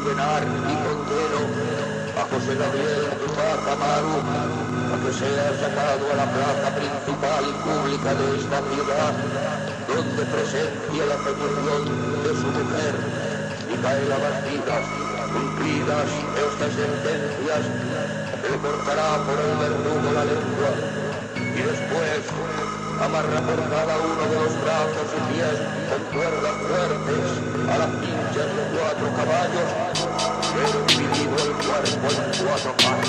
condenar y condeno a José Gabriel Tupac Amaru a que sea sacado a la plaza principal y pública de esta ciudad, donde presencia la ejecución de su mujer, Micaela Bastidas, cumplidas estas sentencias, se le cortará por el verdugo la lengua y después amarra por cada uno de los brazos y pies con cuerdas fuertes a las pinchas de 4 caballos, pero dividido el cuerpo en 4 partes.